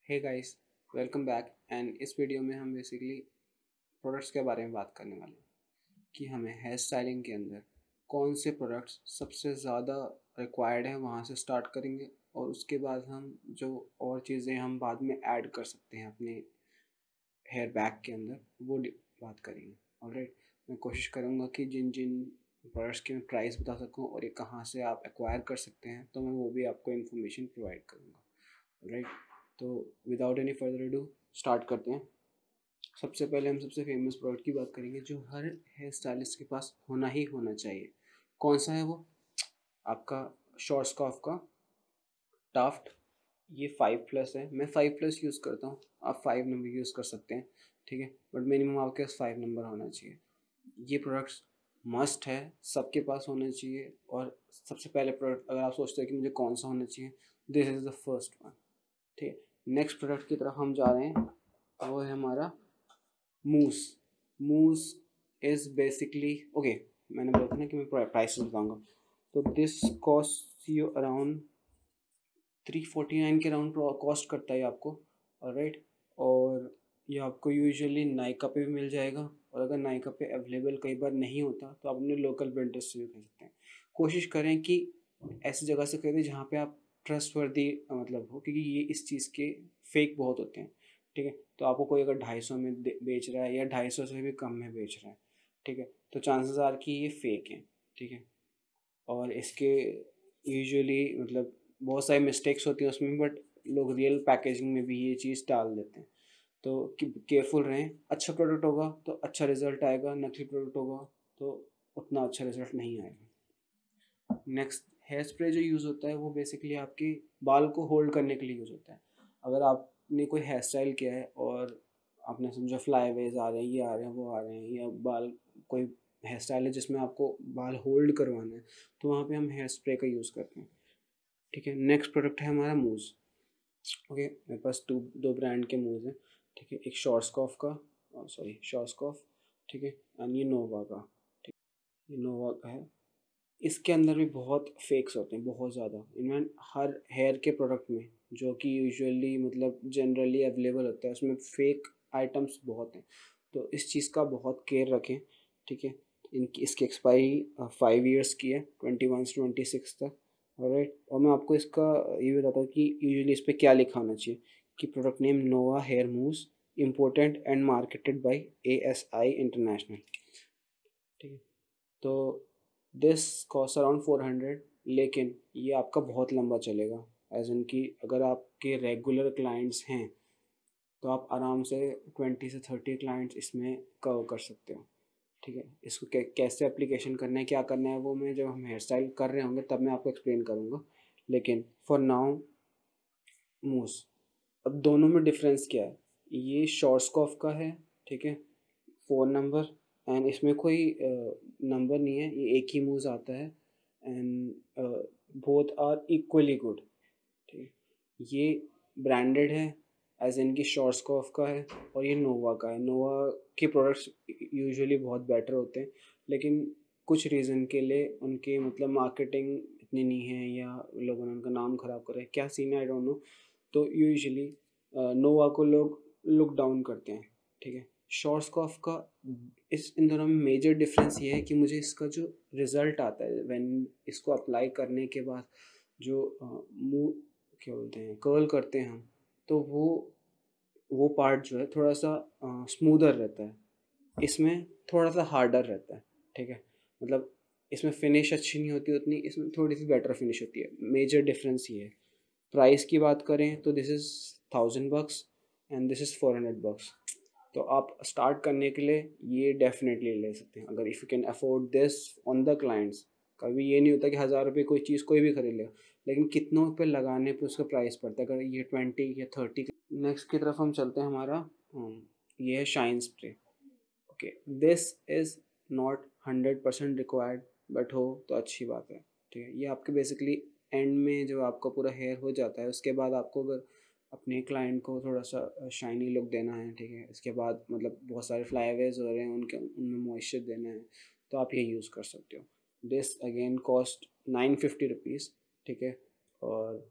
Hey guys, welcome back. And इस video में हम बेसिकली प्रोडक्ट्स के बारे में बात करने वाले हैं कि हमें हेयर स्टाइलिंग के अंदर कौन से प्रोडक्ट्स सबसे ज़्यादा रिक्वायर्ड है, वहाँ से स्टार्ट करेंगे और उसके बाद हम जो और चीज़ें हम बाद में ऐड कर सकते हैं अपने हेयर बैग के अंदर वो बात करेंगे। ऑलराइट, मैं कोशिश करूँगा कि जिन जिन प्रोडक्ट्स के मैं प्राइस बता सकूँ और ये कहाँ से आप एक्वायर कर सकते हैं, तो मैं वो भी आपको इन्फॉर्मेशन प्रोवाइड करूँगा। राइट, तो without any further do start करते हैं। सबसे पहले हम सबसे फेमस प्रोडक्ट की बात करेंगे जो हर हेयर स्टाइलिस्ट के पास होना ही होना चाहिए। कौन सा है वो? आपका शॉर्ट्सकॉफ का टाफ्ट। ये 5+ है, मैं 5+ यूज़ करता हूँ, आप 5 नंबर यूज़ कर सकते हैं। ठीक है, बट मिनिमम आपके पास 5 नंबर होना चाहिए। ये प्रोडक्ट्स मस्ट है, सबके पास होना चाहिए। और सबसे पहले प्रोडक्ट अगर आप सोचते हैं कि मुझे कौन सा होना चाहिए, this is the first one. ठीक है, नेक्स्ट प्रोडक्ट की तरफ हम जा रहे हैं, वो है हमारा मूस। मूस इज़ बेसिकली ओके, मैंने बोला था ना कि मैं प्राइसेस बताऊंगा। तो दिस कॉस्ट यू अराउंड 349 के अराउंड कॉस्ट करता है आपको। राइट, और ये आपको यूजुअली नायका पे भी मिल जाएगा, और अगर नायका पे अवेलेबल कई बार नहीं होता तो आप अपने लोकल वेंडर्स से भी खरीद सकते हैं। कोशिश करें कि ऐसी जगह से खरीदें जहाँ पे आप ट्रस्टवर्दी मतलब हो, क्योंकि ये इस चीज़ के फेक बहुत होते हैं। ठीक है, तो आपको कोई अगर 250 में बेच रहा है या 250 से भी कम में बेच रहा है, ठीक है, तो चांसेस आर कि ये फेक हैं। ठीक है, और इसके यूजुअली मतलब बहुत सारी मिस्टेक्स होती हैं उसमें, बट लोग रियल पैकेजिंग में भी ये चीज़ डाल देते हैं। तो केयरफुल रहें। अच्छा प्रोडक्ट होगा तो अच्छा रिजल्ट आएगा, नकली प्रोडक्ट होगा तो उतना अच्छा रिजल्ट नहीं आएगा। नेक्स्ट, हेयर स्प्रे जो यूज़ होता है वो बेसिकली आपके बाल को होल्ड करने के लिए यूज़ होता है। अगर आपने कोई हेयर स्टाइल किया है और आपने समझा फ्लाईवेज आ रहे हैं, ये आ रहे हैं, वो आ रहे हैं, या बाल कोई हेयर स्टाइल है जिसमें आपको बाल होल्ड करवाना है, तो वहाँ पे हम हेयर स्प्रे का यूज़ करते हैं। ठीक है, नेक्स्ट प्रोडक्ट है हमारा मूज़। ओके, मेरे पास दो ब्रांड के मूज़ हैं। ठीक है, एक शॉर्ट्सकॉफ का, सॉरी शॉर्ट्सकॉफ, ठीक है, एंड ये नोवा का। ठीक, ये नोवा का है। इसके अंदर भी बहुत फेक्स होते हैं, बहुत ज़्यादा। इनमें हर हेयर के प्रोडक्ट में जो कि यूजुअली मतलब जनरली अवेलेबल होता है, उसमें फेक आइटम्स बहुत हैं। तो इस चीज़ का बहुत केयर रखें। ठीक है, इनकी इसकी एक्सपायरी 5 ईयर्स की है, 2021 से 2026 तक। राइट, और मैं आपको इसका ये बताता हूँ कि यूजुअली इस पर क्या लिखा होना चाहिए कि product name Nova hair moves, imported and marketed by ASI international. ठीक है, तो दिस कॉस्ट अराउंड 400, लेकिन ये आपका बहुत लंबा चलेगा। एज इन कि अगर आपके रेगुलर क्लाइंट्स हैं तो आप आराम से 20 से 30 क्लाइंट्स इसमें कवर कर सकते हो। ठीक है, इसको कैसे एप्लीकेशन करना है, क्या करना है, वो मैं जब हम हेयर स्टाइल कर रहे होंगे तब मैं आपको एक्सप्लेन करूँगा। लेकिन फॉर नाउ, मूस। अब दोनों में डिफरेंस क्या है? ये शॉर्ट्सकॉफ का है, ठीक है, 4 नंबर, एंड इसमें कोई नंबर नहीं है, ये एक ही मूव आता है। And both are equally good. ठीक है, ये ब्रांडेड है, एज इन की शॉर्ट्सकॉफ का है, और ये नोवा का है। नोवा के प्रोडक्ट्स यूजुअली बहुत बेटर होते हैं, लेकिन कुछ रीज़न के लिए उनके मतलब मार्केटिंग इतनी नहीं है, या लोगों ने उनका नाम ख़राब करा है, क्या सीन है आई डोंट नो। तो यूजुअली नोवा को लोग लुक डाउन करते हैं। ठीक है, शॉर्ट्सकॉफ का इस इन दोनों में मेजर डिफरेंस ये है कि मुझे इसका जो रिज़ल्ट आता है व्हेन इसको अप्लाई करने के बाद, जो मुंह क्या बोलते हैं कर्ल करते हैं हम, तो वो पार्ट जो है थोड़ा सा स्मूदर रहता है, इसमें थोड़ा सा हार्डर रहता है। ठीक है, मतलब इसमें फिनिश अच्छी नहीं होती उतनी, इसमें थोड़ी सी बेटर फिनिश होती है। मेजर डिफरेंस ये है। प्राइस की बात करें तो this is 1000 bucks and this is 400 bucks। तो आप स्टार्ट करने के लिए ये डेफिनेटली ले सकते हैं, अगर if you can afford this on the clients. कभी ये नहीं होता कि 1000 रुपये कोई चीज़ कोई भी खरीद लेगा, लेकिन कितनों पे लगाने पे उसका प्राइस पड़ता है, अगर ये 20 या 30। नेक्स्ट की तरफ हम चलते हैं, हमारा ये है shine spray. Okay, this is not 100% required, but हो तो अच्छी बात है। ठीक है, ये आपके बेसिकली एंड में जो आपका पूरा हेयर हो जाता है, उसके बाद आपको अगर अपने क्लाइंट को थोड़ा सा शाइनी लुक देना है, ठीक है, इसके बाद मतलब बहुत सारे फ्लाईवेज हो रहे हैं, उनके उनमें मॉइस्चर देना है, तो आप ये यूज़ कर सकते हो। This again cost 950 rupees. ठीक है, और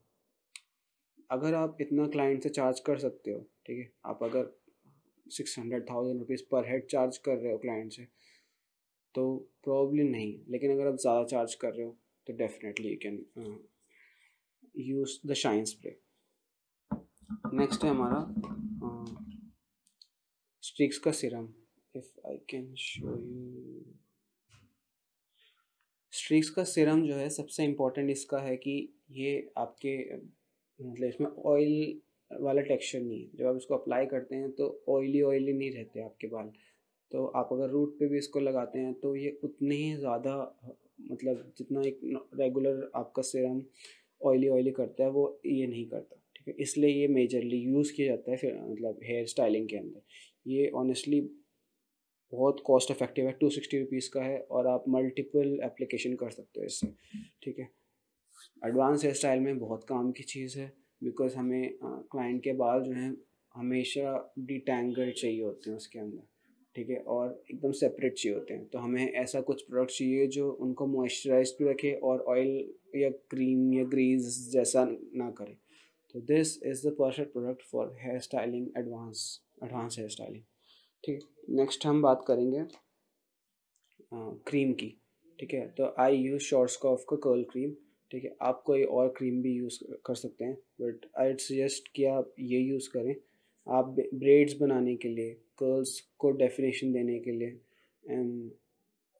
अगर आप इतना क्लाइंट से चार्ज कर सकते हो, ठीक है, आप अगर 600,000 रुपीज़ पर हेड चार्ज कर रहे हो क्लाइंट से, तो प्रॉब्ली नहीं, लेकिन अगर आप ज़्यादा चार्ज कर रहे हो तो definitely you can use the shine spray. Next है हमारा स्ट्रिक्स का serum. If I can show you, Streax का सीरम जो है सबसे इम्पोर्टेंट इसका है कि ये आपके मतलब इसमें ऑयल वाला टेक्सचर नहीं है। जब आप इसको अप्लाई करते हैं तो ऑयली ऑयली नहीं रहते आपके बाल। तो आप अगर रूट पे भी इसको लगाते हैं तो ये उतने ही ज़्यादा मतलब जितना एक रेगुलर आपका सीरम ऑयली ऑयली करता है वो ये नहीं करता, ठीक है। इसलिए ये मेजरली यूज़ किया जाता है फिर मतलब हेयर स्टाइलिंग के अंदर। ये ऑनेस्टली बहुत कॉस्ट इफेक्टिव है, 260 रुपीज़ का है और आप मल्टीपल एप्लीकेशन कर सकते हो इससे, ठीक है। एडवांस हेयर स्टाइल में बहुत काम की चीज़ है, बिकॉज हमें क्लाइंट के बाल जो हैं हमेशा डिटैंगल चाहिए होते हैं उसके अंदर, ठीक है, और एकदम सेपरेट चाहिए होते हैं। तो हमें ऐसा कुछ प्रोडक्ट चाहिए जो उनको मॉइस्चराइज भी रखे और ऑयल या क्रीम या ग्रीस जैसा ना करे। तो this is the perfect product for hair styling, advance hair styling, ठीक है। नेक्स्ट हम बात करेंगे क्रीम की, ठीक है। तो आई यूज़ शॉर्ट्सकॉफ का कर्ल क्रीम, ठीक है। आप कोई और क्रीम भी यूज़ कर सकते हैं, बट आई सजेस्ट कि आप ये यूज़ करें। आप ब्रेड्स बनाने के लिए, कर्ल्स को डेफिनेशन देने के लिए, एंड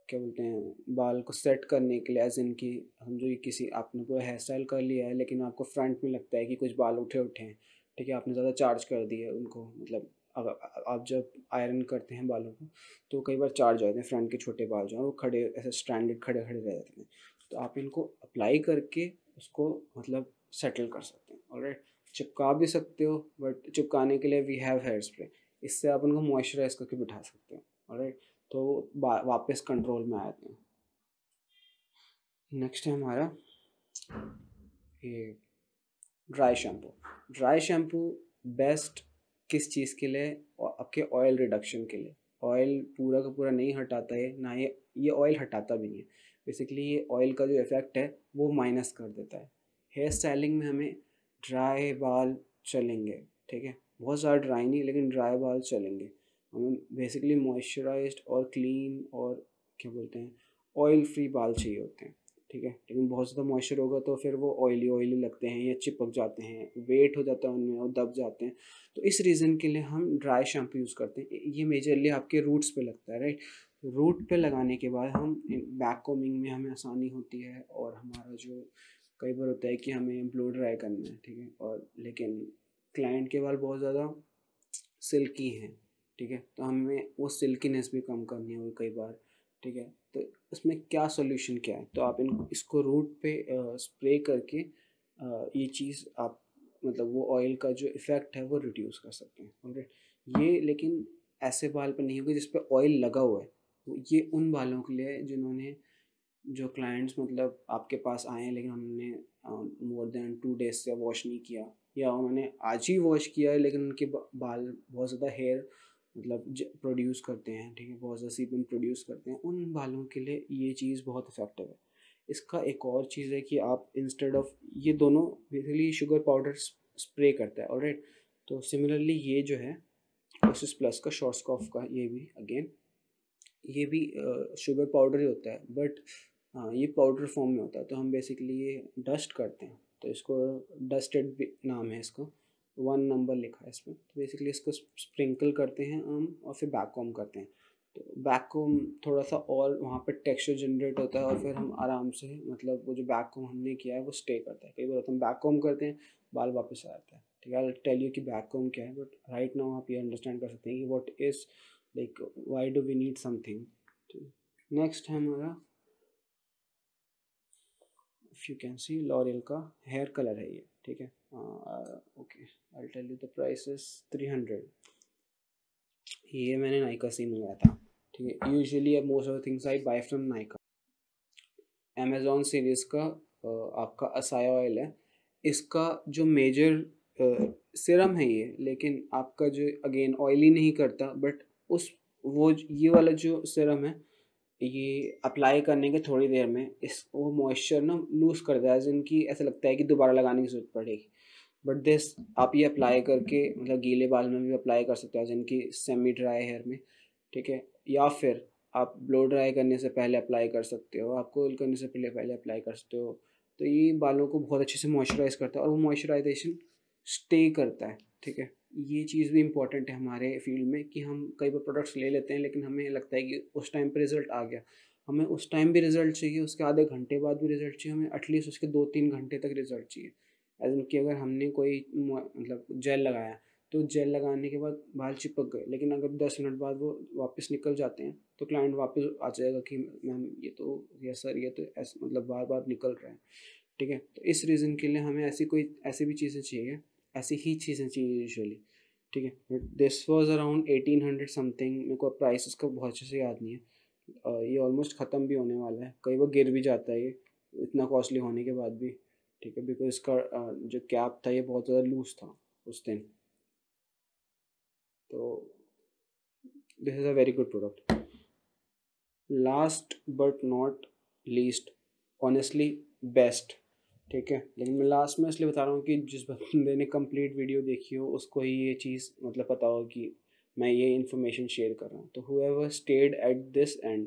क्या बोलते हैं, बाल को सेट करने के लिए, एज इन की समझो कि किसी आपने पूरा हेयर स्टाइल कर लिया है लेकिन आपको फ्रंट में लगता है कि कुछ बाल उठे उठे हैं, ठीक है, आपने ज़्यादा चार्ज कर दिया है उनको, मतलब अगर आप जब आयरन करते हैं बालों को तो कई बार चार्ज हो जाते हैं फ्रंट के छोटे बाल जो हैं वो खड़े ऐसे स्ट्रैंडेड खड़े खड़े रह जाते हैं। तो आप इनको अप्लाई करके उसको मतलब सेटल कर सकते हैं, ऑलराइट। चिपका भी सकते हो, बट चिपकाने के लिए वी हैव हेयर स्प्रे, इससे आप उनको मॉइस्चराइज करके बिठा सकते हो, ऑलराइट। तो वापस कंट्रोल में आ जाते हैं। नेक्स्ट है हमारा ये dry shampoo. Dry shampoo best किस चीज़ के लिए? आपके ऑयल रिडक्शन के लिए। ऑयल पूरा का पूरा नहीं हटाता है, ना ये ऑयल हटाता भी नहीं है। बेसिकली ये ऑयल का जो इफ़ेक्ट है वो माइनस कर देता है। हेयर स्टाइलिंग में हमें ड्राई बाल चलेंगे, ठीक है, बहुत ज़्यादा ड्राई नहीं लेकिन ड्राई बाल चलेंगे। हमें बेसिकली मॉइस्चराइज्ड और क्लीन और क्या बोलते हैं ऑयल फ्री बाल चाहिए होते हैं, ठीक है। लेकिन बहुत ज़्यादा मॉइस्चर होगा तो फिर वो ऑयली ऑयली लगते हैं या चिपक जाते हैं, वेट हो जाता है उनमें और दब जाते हैं। तो इस रीज़न के लिए हम ड्राई शैम्पू यूज़ करते हैं। ये मेजरली आपके रूट्स पे लगता है, राइट। रूट पे लगाने के बाद हम बैक कोमिंग में हमें आसानी होती है, और हमारा जो कई बार होता है कि हमें ब्लो ड्राई करना है, ठीक है, और लेकिन क्लाइंट के बाल बहुत ज़्यादा सिल्की हैं, ठीक है, तो हमें वो सिल्कीनेस भी कम करनी होगी कई बार, ठीक है। तो उसमें क्या सोल्यूशन क्या है, तो आप इसको रूट पे स्प्रे करके ये चीज़ आप मतलब वो ऑयल का जो इफ़ेक्ट है वो रिड्यूस कर सकते हैं, ऑलराइट। ये लेकिन ऐसे बाल पे नहीं होगा जिस पे ऑयल लगा हुआ है। तो ये उन बालों के लिए जिन्होंने, जो क्लाइंट्स मतलब आपके पास आए हैं लेकिन उन्होंने मोर देन 2 डेज से वॉश नहीं किया, या उन्होंने आज ही वॉश किया है लेकिन उनके बाल बहुत ज़्यादा हेयर मतलब प्रोड्यूस करते हैं, ठीक है, बहुत ज़्यादा सीबम प्रोड्यूस करते हैं, उन बालों के लिए ये चीज़ बहुत इफेक्टिव है। इसका एक और चीज़ है कि आप इंस्टेड ऑफ ये दोनों बेसिकली शुगर पाउडर स्प्रे करता है, ऑलराइट। तो सिमिलरली ये जो है ओसिस प्लस का शॉर्ट्सकॉफ का, ये भी अगेन ये भी शुगर पाउडर ही होता है, बट हाँ ये पाउडर फॉर्म में होता है। तो हम बेसिकली ये डस्ट करते हैं, तो इसको डस्टेड नाम है इसको, 1 नंबर लिखा है इसमें। तो बेसिकली इसको स्प्रिंकल करते हैं हम और फिर बैक कॉम करते हैं। तो बैक कॉम थोड़ा सा और वहाँ पे टेक्सचर जनरेट होता है और फिर हम आराम से मतलब वो जो बैक कॉम हमने किया है वो स्टे करता है। कई बार हम बैक कॉम करते हैं बाल वापस आ जाता है, ठीक है। आई टेल यू कि बैक कॉम क्या है, बट राइट नाउ आप ये अंडरस्टैंड कर सकते हैं कि what is like why do we need something. Next है हमारा, if you can see, L'Oreal का हेयर कलर है ये, ठीक है। Okay, I tell you the price is 300। ये मैंने नाइका से मंगाया था, ठीक है। Usually most of the things I buy from Nykaa. Amazon series का आपका असाया ऑयल है। इसका जो मेजर सिरम है ये, लेकिन आपका जो अगेन ऑयली नहीं करता, बट उस वो ये वाला जो सिरम है ये अप्लाई करने के थोड़ी देर में इस वो मॉइस्चर ना लूज़ कर देता है, जिनकी ऐसा लगता है कि दोबारा लगाने की ज़रूरत पड़ेगी। बट दिस आप ये अप्लाई करके मतलब गीले बाल में भी अप्लाई कर सकते हो, जिनकी सेमी ड्राई हेयर में, ठीक है। या फिर आप ब्लो ड्राई करने से पहले अप्लाई कर सकते हो, आप कोल करने से पहले पहले अप्लाई कर सकते हो। तो ये बालों को बहुत अच्छे से मॉइस्चराइज करता है और वो मॉइस्चराइजेशन स्टे करता है, ठीक है। ये चीज़ भी इंपॉर्टेंट है हमारे फील्ड में कि हम कई बार प्रोडक्ट्स ले लेते हैं लेकिन हमें लगता है कि उस टाइम पे रिजल्ट आ गया, हमें उस टाइम भी रिजल्ट चाहिए, उसके आधे घंटे बाद भी रिजल्ट चाहिए, हमें एटलीस्ट उसके 2-3 घंटे तक रिजल्ट चाहिए। एज इन कि अगर हमने कोई मतलब जेल लगाया तो जेल लगाने के बाद बाल चिपक गए, लेकिन अगर 10 मिनट बाद वो वापस निकल जाते हैं तो क्लाइंट वापस आ जाएगा कि मैम ये तो, यस सर ये तो ऐसे मतलब बार बार निकल रहा है, ठीक है। तो इस रीज़न के लिए हमें ऐसी भी चीज़ें चाहिए, ऐसी ही चीज़ें चाहिए यूजुअली, ठीक है। But this was around 1800 something, मेरे को प्राइस इसका बहुत अच्छे से याद नहीं है। ये ऑलमोस्ट ख़त्म भी होने वाला है, कई बार गिर भी जाता है ये इतना कॉस्टली होने के बाद भी, ठीक है। बिकॉज इसका जो कैप था ये बहुत ज़्यादा लूज था उस दिन। तो this is a very good product. Last but not least, honestly best, ठीक है। लेकिन मैं लास्ट में इसलिए बता रहा हूँ कि जिस बंदे ने कंप्लीट वीडियो देखी हो उसको ही ये चीज़ मतलब पता हो कि मैं ये इन्फॉर्मेशन शेयर कर रहा हूँ। तो whoever stayed at this end,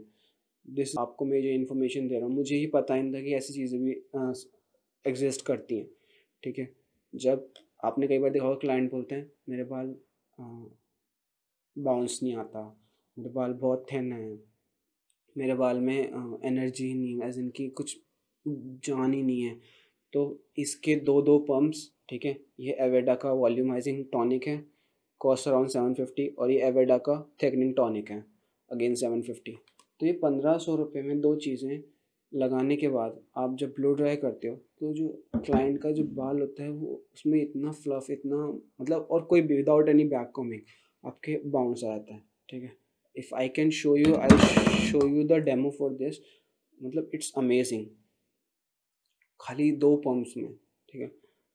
this आपको मैं जो इन्फॉर्मेशन दे रहा हूँ मुझे ही पता नहीं था कि ऐसी चीज़ें भी एग्जिस्ट करती हैं, ठीक है। जब आपने कई बार देखा होगा क्लाइंट बोलते हैं मेरे बाल बाउंस नहीं आता, मेरे बाल बहुत थिन है, मेरे बाल में एनर्जी ही नहीं है, एज इनकी कुछ जान ही नहीं है। तो इसके दो दो पंप्स, ठीक है। ये एवेडा का वॉल्यूमाइजिंग टॉनिक है, कॉस्ट अराउंड 750, और ये एवेडा का थिकनिंग टॉनिक है, अगेन 750। तो ये 1500 रुपये में दो चीज़ें लगाने के बाद आप जब ब्लो ड्राई करते हो तो जो क्लाइंट का जो बाल होता है वो उसमें इतना फ्लफ, इतना मतलब, और कोई विदाउट एनी बैक कॉमिंग आपके बाउंस आ जाता है, ठीक है। If I can show you, I show you the demo for this, मतलब इट्स अमेजिंग, खाली दो पंप्स में, ठीक है।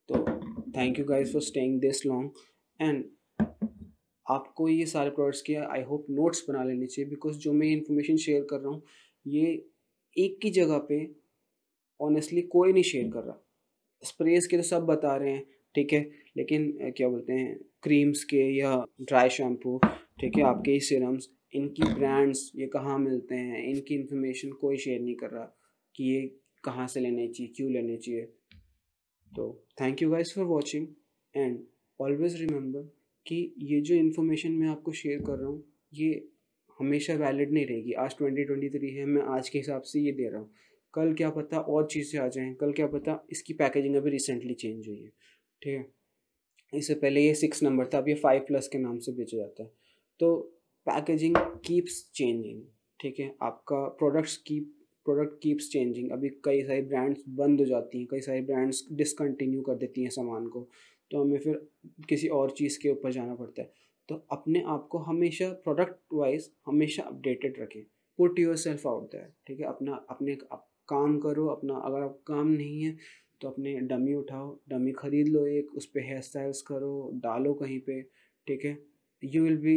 तो thank you guys for staying this long, and आपको ये सारे प्रोडक्ट्स के आई होप नोट्स बना लेने चाहिए, बिकॉज जो मैं इन्फॉर्मेशन शेयर कर रहा हूँ ये एक की जगह पे ऑनेस्टली कोई नहीं शेयर कर रहा। स्प्रेस के तो सब बता रहे हैं, ठीक है, लेकिन क्या बोलते हैं क्रीम्स के या ड्राई शैम्पू, ठीक है, आपके ही सीरम्स, इनकी ब्रांड्स ये कहाँ मिलते हैं, इनकी इन्फॉर्मेशन कोई शेयर नहीं कर रहा कि ये कहाँ से लेने चाहिए, क्यों लेने चाहिए। तो thank you guys for watching, and always remember कि ये जो इन्फॉर्मेशन मैं आपको शेयर कर रहा हूँ ये हमेशा वैलिड नहीं रहेगी। आज 2023 है, मैं आज के हिसाब से ये दे रहा हूँ, कल क्या पता और चीज़ें आ जाएँ, कल क्या पता इसकी पैकेजिंग अभी रिसेंटली चेंज हुई है, ठीक है। इससे पहले ये 6 नंबर था, अब ये 5+ के नाम से बेचा जाता है। तो पैकेजिंग कीप्स चेंजिंग, ठीक है। आपका प्रोडक्ट कीप्स चेंजिंग। अभी कई सारी ब्रांड्स बंद हो जाती हैं, कई सारी ब्रांड्स डिसकंटिन्यू कर देती हैं सामान को, तो हमें फिर किसी और चीज़ के ऊपर जाना पड़ता है। तो अपने आप को हमेशा प्रोडक्ट वाइज हमेशा अपडेटेड रखें, put yourself out there, ठीक है। काम करो अपना, अगर आप काम नहीं है तो अपने डमी उठाओ, डमी ख़रीद लो एक, उस पर हेयर स्टाइल्स करो, डालो कहीं पे, ठीक है। You will be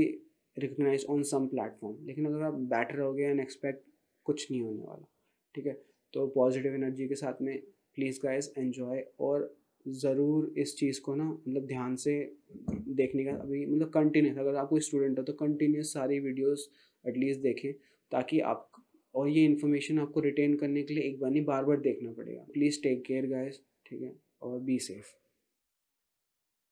recognise on some platform. लेकिन अगर आप बैठे रहोगे एंड एक्सपेक्ट, कुछ नहीं होने वाला, ठीक है। तो पॉजिटिव एनर्जी के साथ में प्लीज़ गाइस एन्जॉय, और ज़रूर इस चीज़ को ना मतलब ध्यान से देखने का, अभी मतलब कंटिन्यूस, अगर आप कोई स्टूडेंट हो तो कंटिन्यूस सारी वीडियोस एटलीस्ट देखें, ताकि आप, और ये इन्फॉर्मेशन आपको रिटेन करने के लिए एक बार नहीं बार बार देखना पड़ेगा। प्लीज़ टेक केयर गाइस, ठीक है, और बी सेफ।